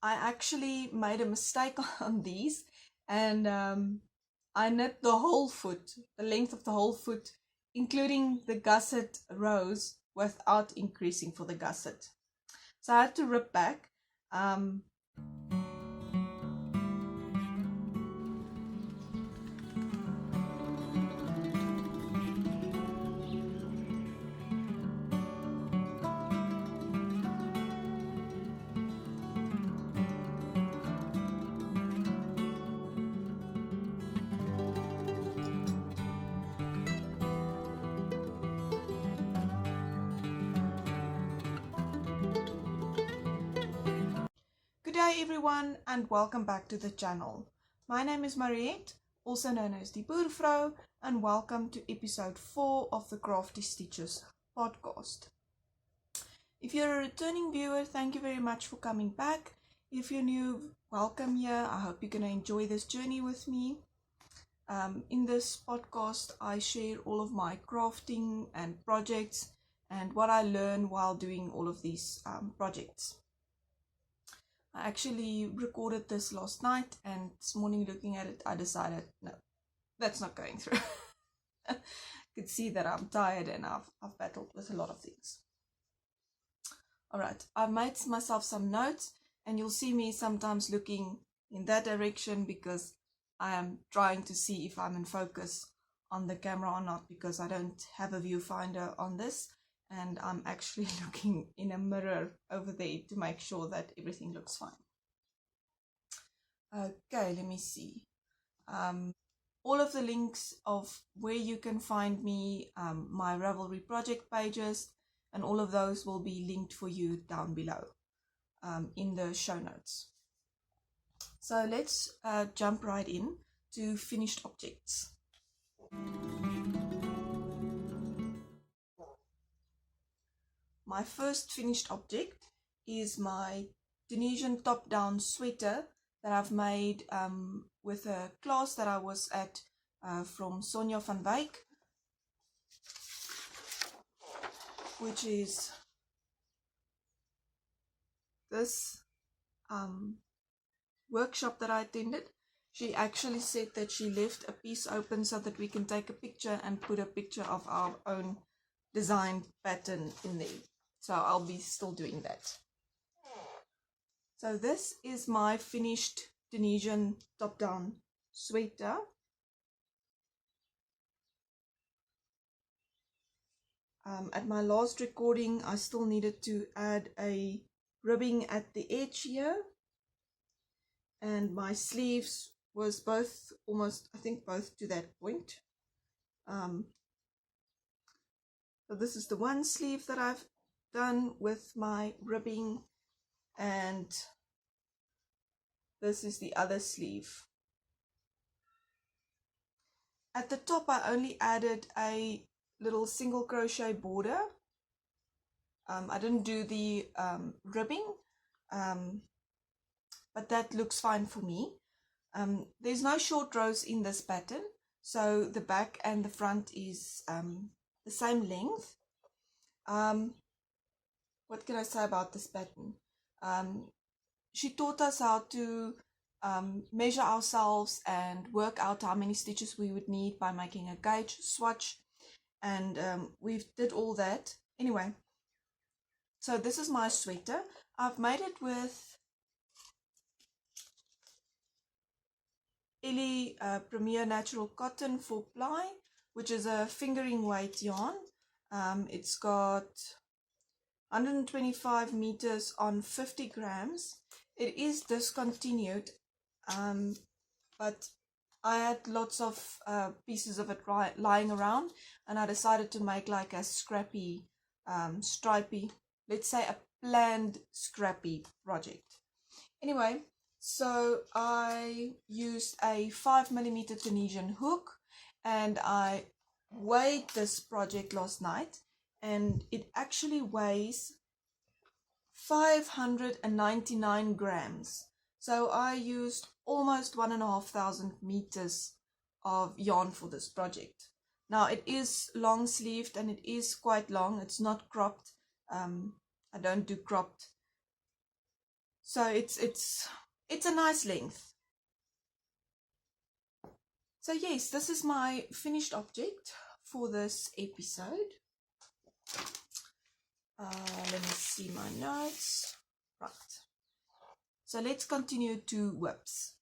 I actually made a mistake on these, and I knit the whole foot, the length of the whole foot, including the gusset rows, without increasing for the gusset. So I had to rip back. Good day everyone, and welcome back to the channel. My name is Mariette, also known as the Boervrou, and welcome to episode 4 of the Crafty Stitches Podcast. If you're a returning viewer, thank you very much for coming back. If you're new, welcome here. I hope you're going to enjoy this journey with me. In this podcast, I share all of my crafting and projects and what I learn while doing all of these projects. I actually recorded this last night, and this morning looking at it, I decided, no, that's not going through. I could see that I'm tired and I've battled with a lot of things. Alright, I've made myself some notes, and you'll see me sometimes looking in that direction because I am trying to see if I'm in focus on the camera or not, because I don't have a viewfinder on this. And I'm actually looking in a mirror over there to make sure that everything looks fine. Okay, let me see. All of the links of where you can find me, my Ravelry project pages, and all of those will be linked for you down below in the show notes. So let's jump right in to finished objects. My first finished object is my Tunisian Top Down sweater that I've made with a class that I was at from Sonja van Wyk, which is this workshop that I attended. She actually said that she left a piece open so that we can take a picture and put a picture of our own designed pattern in there. So I'll be still doing that. So this is my finished Tunisian Top Down sweater. At my last recording, I still needed to add a ribbing at the edge here. And my sleeves was both almost, I think both to that point. So this is the one sleeve that I've done with my ribbing, and this is the other sleeve. At the top I only added a little single crochet border. I didn't do the ribbing, but that looks fine for me. There's no short rows in this pattern, so the back and the front is the same length. What can I say about this pattern? She taught us how to measure ourselves and work out how many stitches we would need by making a gauge swatch, and we did all that. Anyway, so this is my sweater. I've made it with Emilia Premier Natural Cotton 4-ply, which is a fingering weight yarn. It's got 125 meters on 50 grams. It is discontinued, but I had lots of pieces of it lying around, and I decided to make like a scrappy, stripy, let's say a planned scrappy project. Anyway, so I used a 5mm Tunisian hook, and I weighed this project last night, and it actually weighs 599 grams. So I used almost 1,500 meters of yarn for this project. Now it is long sleeved and it is quite long. It's not cropped. I don't do cropped So it's a nice length. So yes, this is my finished object for this episode. Let me see my notes. Right. So let's continue to whips.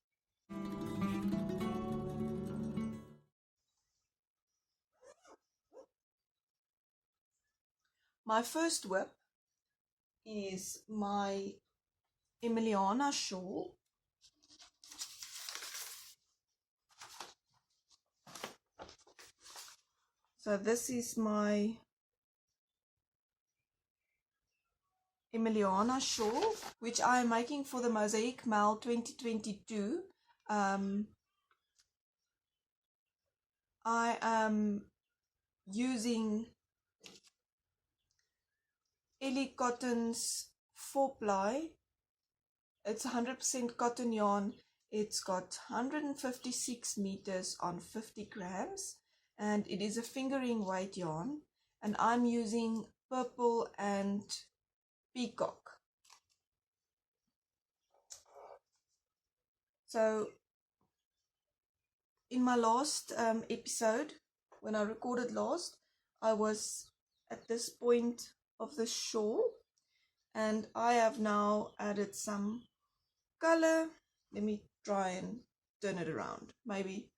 My first whip is my Emiliana shawl. So this is my Emiliana shawl, which I am making for the Mosaic Mal 2022. I am using Ellie Cotton's 4-ply. It's 100% cotton yarn. It's got 156 meters on 50 grams, and it is a fingering weight yarn, and I'm using purple and peacock. So in my last episode, when I recorded last, I was at this point of the shawl, and I have now added some color. Let me try and turn it around. Maybe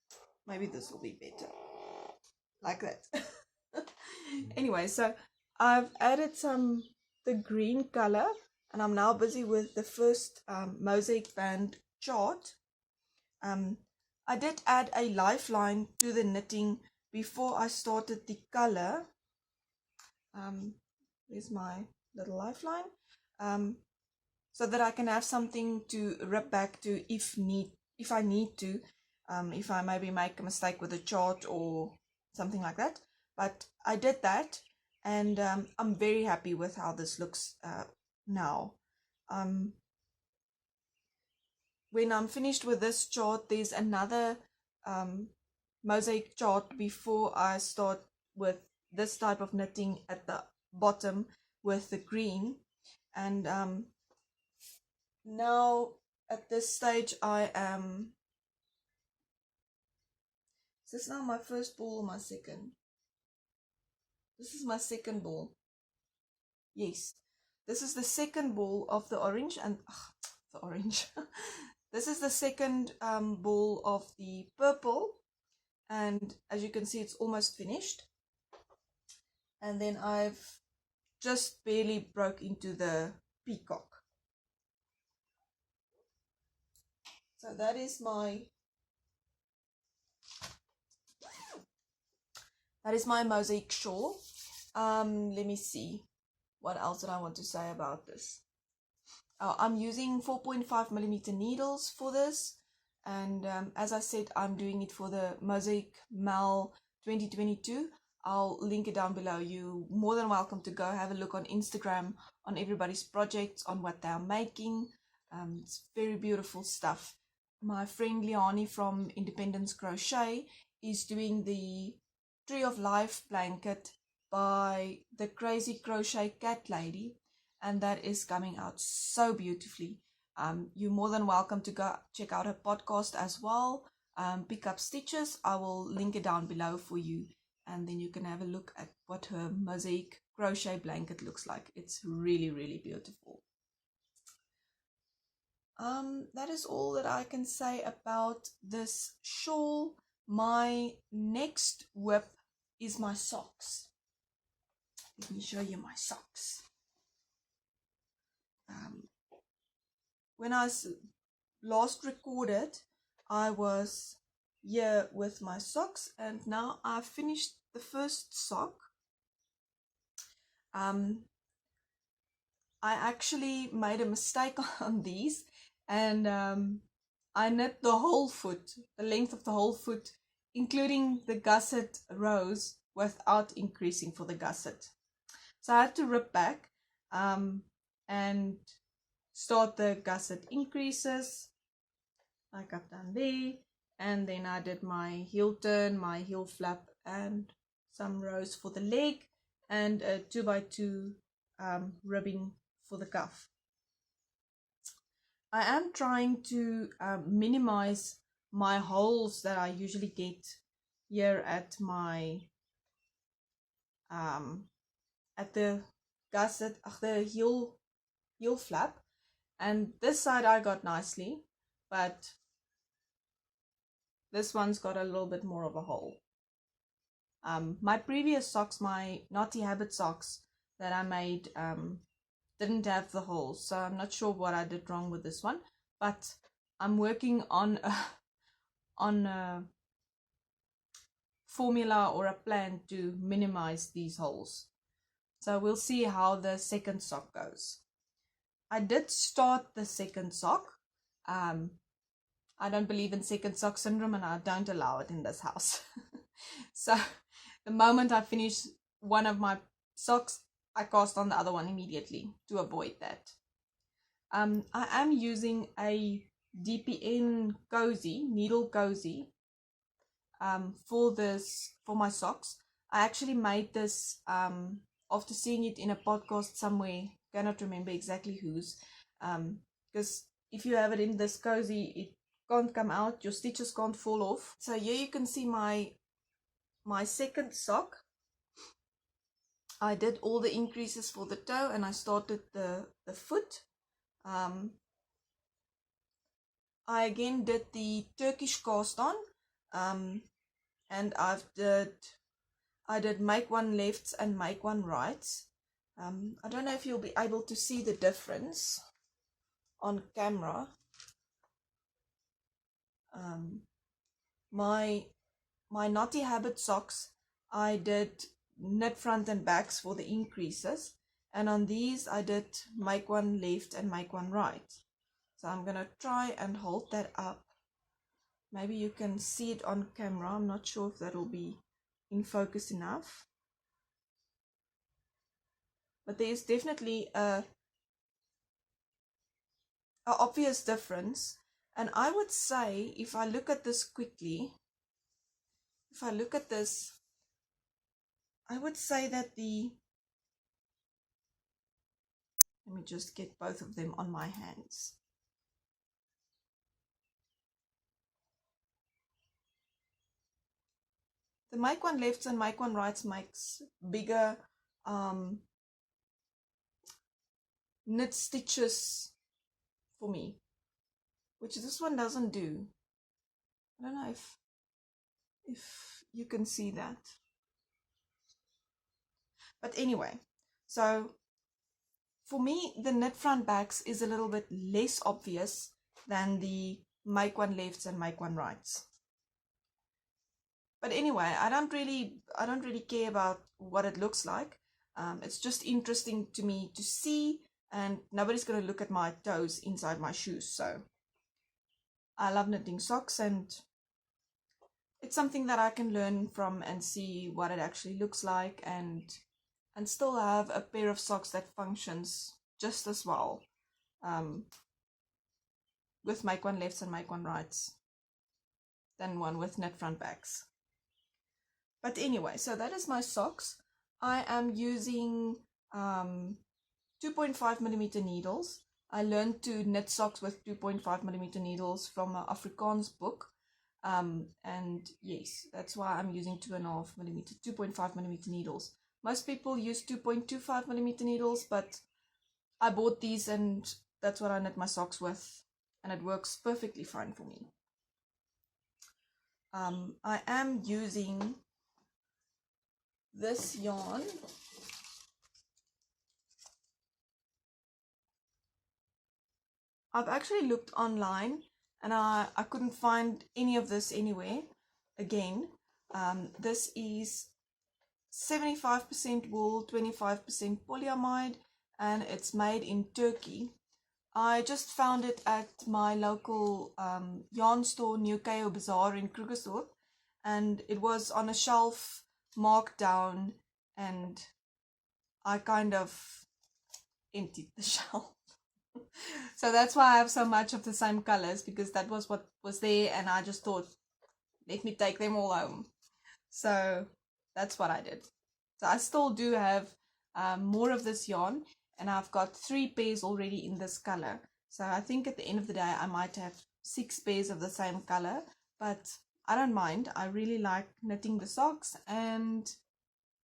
this will be better like that. Anyway, so I've added the green color, and I'm now busy with the first mosaic band chart. I did add a lifeline to the knitting before I started the color. There's my little lifeline, so that I can have something to rip back to if I need to, if I maybe make a mistake with a chart or something like that. But I did that, and I'm very happy with how this looks now. When I'm finished with this chart, there's another mosaic chart before I start with this type of knitting at the bottom with the green. And now at this stage I am, is this now my first ball or my second? This is my second ball. Yes, this is the second ball of the orange, and the orange. This is the second ball of the purple, and as you can see, it's almost finished. And then I've just barely broke into the peacock. So that is my mosaic shawl. Let me see, what else did I want to say about this? I'm using 4.5mm needles for this, and as I said, I'm doing it for the Mosaic Mal 2022. I'll link it down below. You're more than welcome to go have a look on Instagram on everybody's projects, on what they're making. It's very beautiful stuff. My friend Leonie from Independence Crochet is doing the Tree of Life blanket by the Crazy Crochet Cat Lady, and that is coming out so beautifully. You're more than welcome to go check out her podcast as well. Pick Up Stitches. I will link it down below for you, and then you can have a look at what her mosaic crochet blanket looks like. It's really, really beautiful. That is all that I can say about this shawl. My next whip is my socks. Let me show you my socks. When I last recorded, I was here with my socks, and now I've finished the first sock. I actually made a mistake on these, and I knit the whole foot, the length of the whole foot, including the gusset rows, without increasing for the gusset. So I had to rip back and start the gusset increases like I've done there, and then I did my heel turn, my heel flap, and some rows for the leg, and a 2x2 ribbing for the cuff. I am trying to minimize my holes that I usually get here at my at the gusset, the heel flap, and this side I got nicely, but this one's got a little bit more of a hole. My previous socks, my Naughty Habit socks that I made, didn't have the holes, so I'm not sure what I did wrong with this one, but I'm working on a formula or a plan to minimize these holes. So we'll see how the second sock goes. I did start the second sock. I don't believe in second sock syndrome, and I don't allow it in this house. So the moment I finish one of my socks, I cast on the other one immediately to avoid that. I am using a DPN cozy, needle cozy, for my socks. I actually made this after seeing it in a podcast somewhere. Cannot remember exactly whose, because if you have it in this cozy, it can't come out, your stitches can't fall off. So here you can see my second sock. I did all the increases for the toe, and I started the foot. I again did the Turkish cast on, and I did make one lefts and make one rights. I don't know if you'll be able to see the difference on camera. My Naughty Habit socks, I did knit front and backs for the increases, and on these I did make one left and make one right. So I'm gonna try and hold that up. Maybe you can see it on camera. I'm not sure if that'll be in focus enough, but there's definitely a obvious difference. And I would say, if I look at this quickly, I would say that let me just get both of them on my hands. The make one lefts and make one rights makes bigger knit stitches for me, which this one doesn't do. I don't know if you can see that. But anyway, so for me, the knit front backs is a little bit less obvious than the make one lefts and make one rights. But anyway, I don't really care about what it looks like. It's just interesting to me to see, and nobody's going to look at my toes inside my shoes. So I love knitting socks, and it's something that I can learn from and see what it actually looks like, and still have a pair of socks that functions just as well with make one lefts and make one rights than one with knit front backs. But anyway, so that is my socks. I am using 2.5mm needles. I learned to knit socks with 2.5mm needles from an Afrikaans book. And yes, that's why I'm using 2.5mm needles. Most people use 2.25mm needles, but I bought these and that's what I knit my socks with, and it works perfectly fine for me. I am using this yarn. I've actually looked online and I couldn't find any of this anywhere. Again, this is 75% wool, 25% polyamide, and it's made in Turkey. I just found it at my local yarn store, New Cayo Bazaar in Krugersdorp, and it was on a shelf marked down, and I kind of emptied the shelf. So that's why I have so much of the same colors, because that was what was there, and I just thought, let me take them all home. So that's what I did. So I still do have more of this yarn, and I've got 3 pairs already in this color. So I think at the end of the day I might have 6 pairs of the same color, but I don't mind. I really like knitting the socks and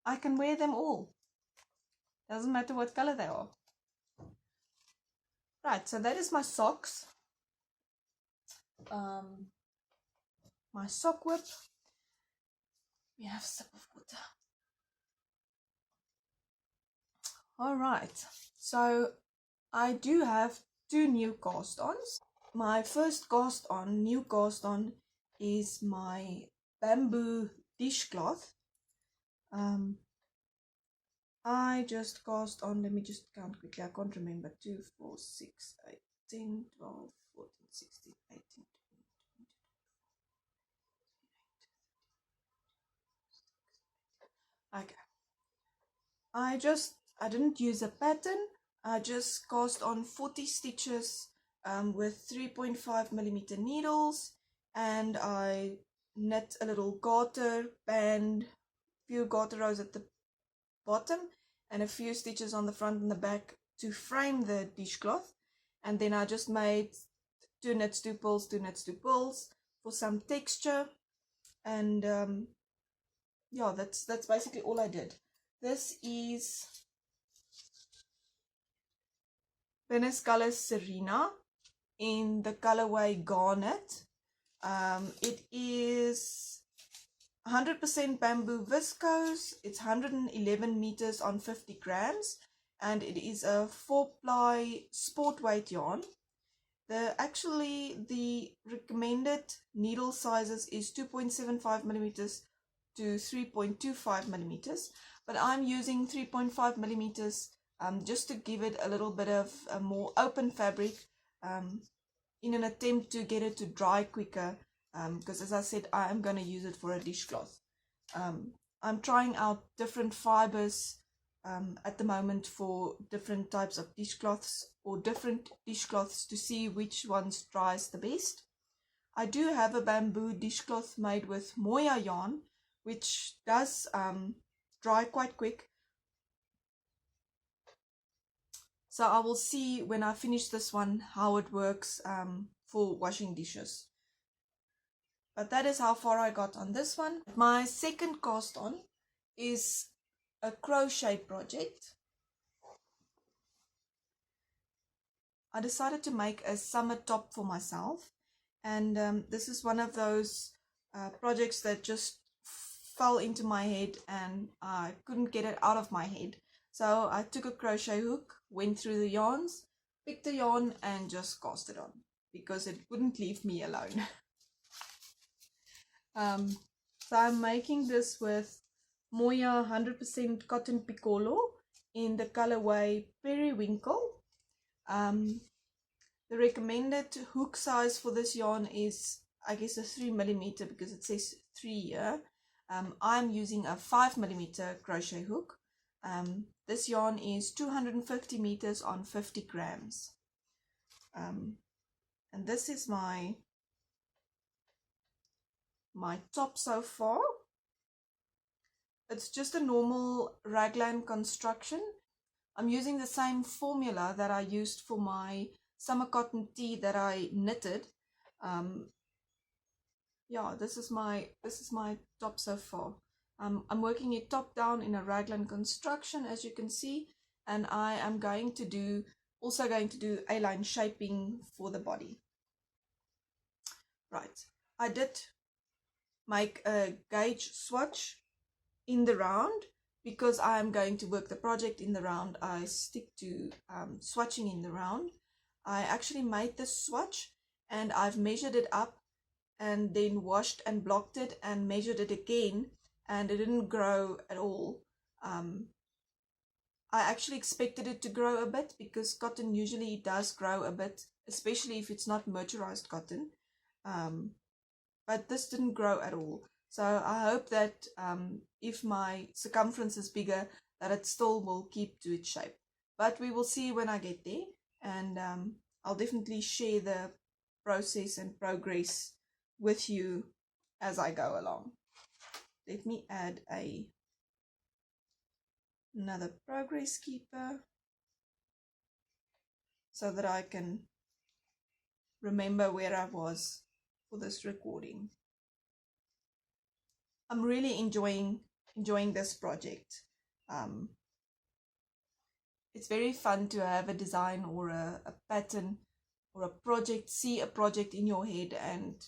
I can wear them all. Doesn't matter what color they are. Right, so that is my socks. My sock whip. We have a sip of water. Alright, so I do have 2 new cast-ons. My first new cast-on is my bamboo dishcloth. I just cast on, let me just count quickly, I can't remember, 2, 4, 6, 8, 10, 12, 14, 16, 18, 20, 21, 22, 23, 24, 25, 26, 27, 28. Okay. I didn't use a pattern, I just cast on 40 stitches with 3.5mm needles, and I knit a little garter band, few garter rows at the bottom and a few stitches on the front and the back to frame the dishcloth, and then I just made 2 knits 2 pulls 2 knits 2 pulls for some texture, and yeah, that's basically all I did. This is Venice Colors Serena in the colorway Garnet. It is 100% bamboo viscose. It's 111 meters on 50 grams, and it is a 4-ply sport weight yarn. The recommended needle sizes is 2.75 millimeters to 3.25 millimeters, but I'm using 3.5 millimeters just to give it a little bit of a more open fabric in an attempt to get it to dry quicker, because as I said, I am going to use it for a dishcloth. I'm trying out different fibers at the moment for different types of dishcloths or different dishcloths to see which ones dries the best. I do have a bamboo dishcloth made with Moya yarn, which does dry quite quick. So I will see when I finish this one how it works for washing dishes. But that is how far I got on this one. My second cast on is a crochet project. I decided to make a summer top for myself, and this is one of those projects that just fell into my head and I couldn't get it out of my head. So I took a crochet hook, went through the yarns, picked the yarn and just cast it on because it wouldn't leave me alone. So I'm making this with Moya 100% cotton piccolo in the colorway Periwinkle. The recommended hook size for this yarn is, I guess, a 3mm because it says 3 here. I'm using a 5mm crochet hook. This yarn is 250 meters on 50 grams. And this is my top so far. It's just a normal raglan construction. I'm using the same formula that I used for my summer cotton tee that I knitted. Yeah, this is my top so far. I'm working it top down in a raglan construction, as you can see, and I am also going to do A-line shaping for the body. Right, I did make a gauge swatch in the round. Because I am going to work the project in the round, I stick to swatching in the round. I actually made this swatch and I've measured it up and then washed and blocked it and measured it again, and it didn't grow at all. I actually expected it to grow a bit because cotton usually does grow a bit, especially if it's not mercerized cotton. But this didn't grow at all. So I hope that if my circumference is bigger, that it still will keep to its shape. But we will see when I get there, and I'll definitely share the process and progress with you as I go along. Let me add another progress keeper so that I can remember where I was for this recording. I'm really enjoying this project. It's very fun to have a design or a pattern or a project, see a project in your head and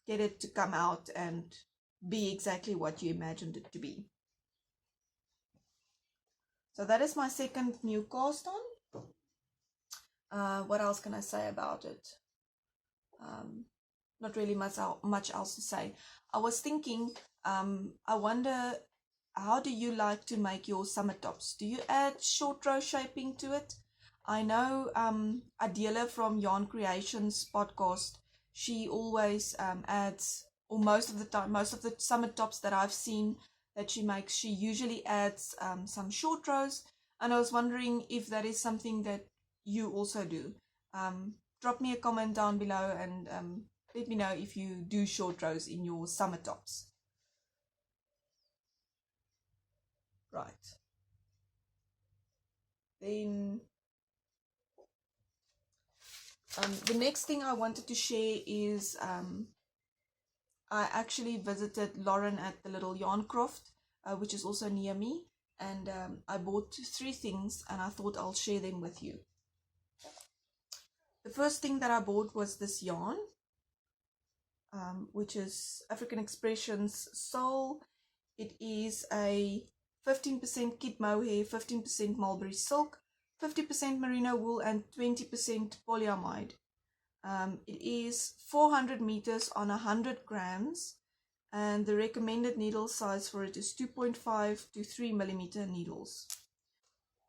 get it to come out and be exactly what you imagined it to be. So that is my second new cast on. What else can I say about it? Not really much else to say. I was thinking, I wonder, how do you like to make your summer tops? Do you add short row shaping to it? I know Adele from Yarncreations Podcast, she always adds, or most of the summer tops that I've seen that she makes, she usually adds some short rows. And I was wondering if that is something that you also do. Drop me a comment down below and let me know if you do short rows in your summer tops. Right. Then the next thing I wanted to share is I actually visited Lauren at the little yarn Croft, which is also near me, and I bought 3 things and I thought I'll share them with you. The first thing that I bought was this yarn, which is African Expressions Soul. It is a 15% kid mohair, 15% mulberry silk, 50% merino wool and 20% polyamide. It is 400 meters on 100 grams, and the recommended needle size for it is 2.5 to 3 millimeter needles.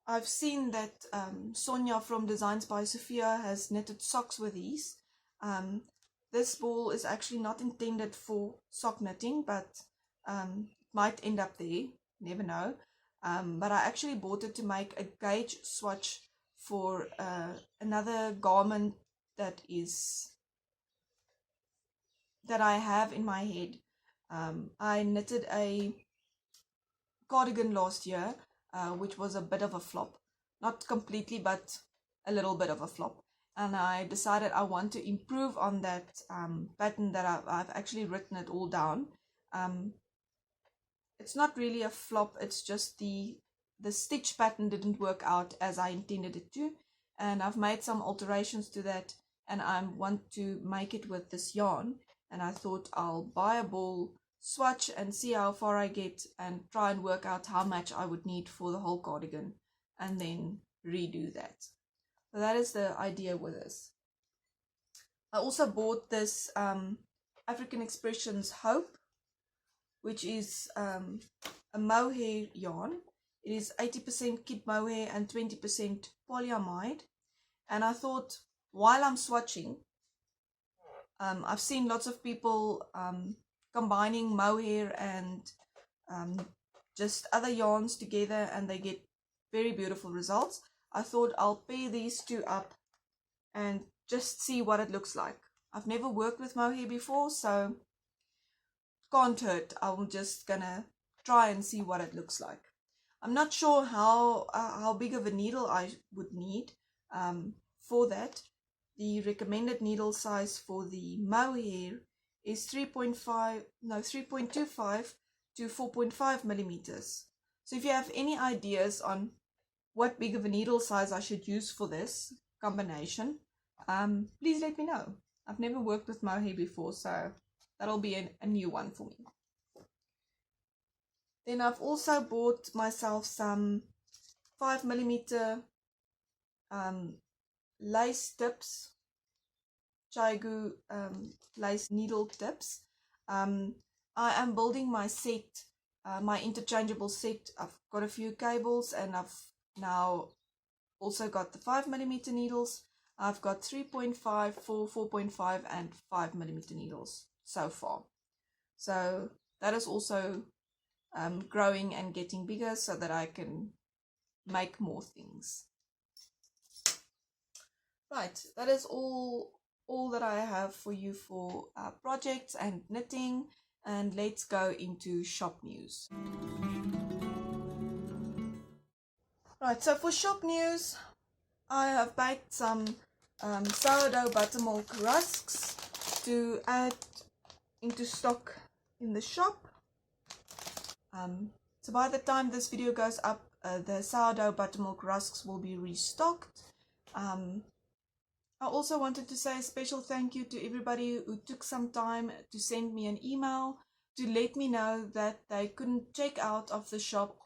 I've seen that Sonia from Designs by Sophia has knitted socks with these. This ball is actually not intended for sock knitting, but might end up there, never know. But I actually bought it to make a gauge swatch for another garment that I have in my head. I knitted a cardigan last year, which was a bit of a flop. Not completely, but a little bit of a flop. And I decided I want to improve on that pattern that I've actually written it all down. It's not really a flop, it's just the stitch pattern didn't work out as I intended it to, and I've made some alterations to that, and I want to make it with this yarn, and I thought I'll buy a ball, swatch and see how far I get and try and work out how much I would need for the whole cardigan and then redo that. So that is the idea with this. I also bought this African Expressions Hope, which is a mohair yarn. It is 80% kid mohair and 20% polyamide. And I thought, while I'm swatching, I've seen lots of people combining mohair and just other yarns together, and they get very beautiful results. I thought I'll pair these 2 up and just see what it looks like. I've never worked with mohair before, so can't hurt. I'm just gonna try and see what it looks like. I'm not sure how big of a needle I would need for that. The recommended needle size for the mohair is 3.25 to 4.5 millimeters. So if you have any ideas on what big of a needle size I should use for this combination, please let me know. I've never worked with mohair before, so that'll be a new one for me. Then I've also bought myself some 5mm lace tips, Chaigu lace needle tips. I am building my set, my interchangeable set. I've got a few cables, and I've now also got the 5mm needles. I've got 3.5, 4, 4.5 and 5mm needles so far. So that is also growing and getting bigger so that I can make more things. Right, that is all that I have for you for projects and knitting, and let's go into shop news. Right, so for shop news, I have baked some sourdough buttermilk rusks to add into stock in the shop. So by the time this video goes up, the sourdough buttermilk rusks will be restocked. I also wanted to say a special thank you to everybody who took some time to send me an email to let me know that they couldn't check out of the shop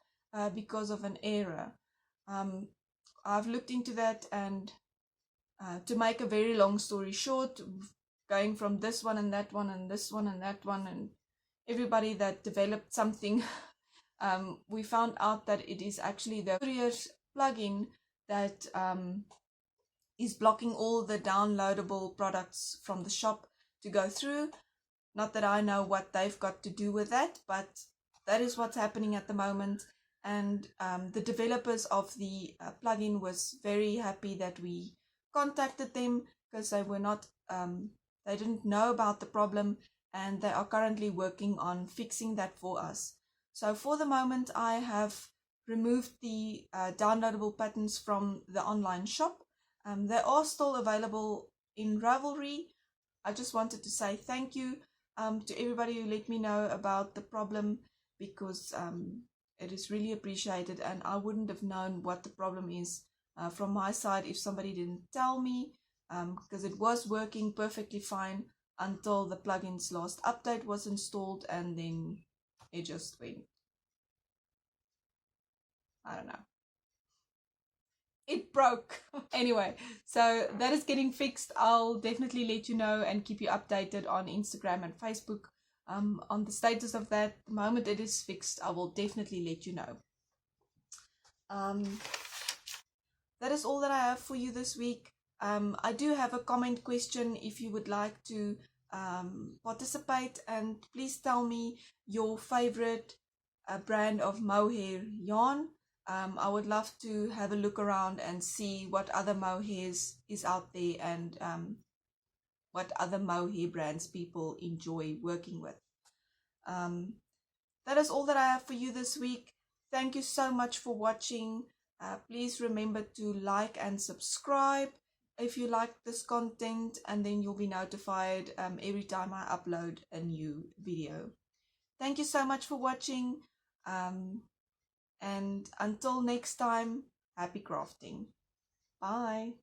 because of an error. I've looked into that, and to make a very long story short, going from this one and that one and this one and that one and everybody that developed something, we found out that it is actually the courier's plugin that is blocking all the downloadable products from the shop to go through. Not that I know what they've got to do with that, but that is what's happening at the moment. And the developers of the plugin was very happy that we contacted them, because they were not, they didn't know about the problem, and they are currently working on fixing that for us. So for the moment, I have removed the downloadable patterns from the online shop. They are still available in Ravelry. I just wanted to say thank you to everybody who let me know about the problem, because it is really appreciated, and I wouldn't have known what the problem is from my side if somebody didn't tell me, because it was working perfectly fine until the plugin's last update was installed, and then it just went, I don't know, it broke. Anyway, so that is getting fixed. I'll definitely let you know and keep you updated on Instagram and Facebook on the status of that. The moment it is fixed, I will definitely let you know. That is all that I have for you this week. I do have a comment question if you would like to participate, and please tell me your favorite brand of mohair yarn. I would love to have a look around and see what other mohairs is out there, and what other mohair brands people enjoy working with. That is all that I have for you this week. Thank you so much for watching. Please remember to like and subscribe if you like this content, and then you'll be notified every time I upload a new video. Thank you so much for watching. And until next time, happy crafting. Bye.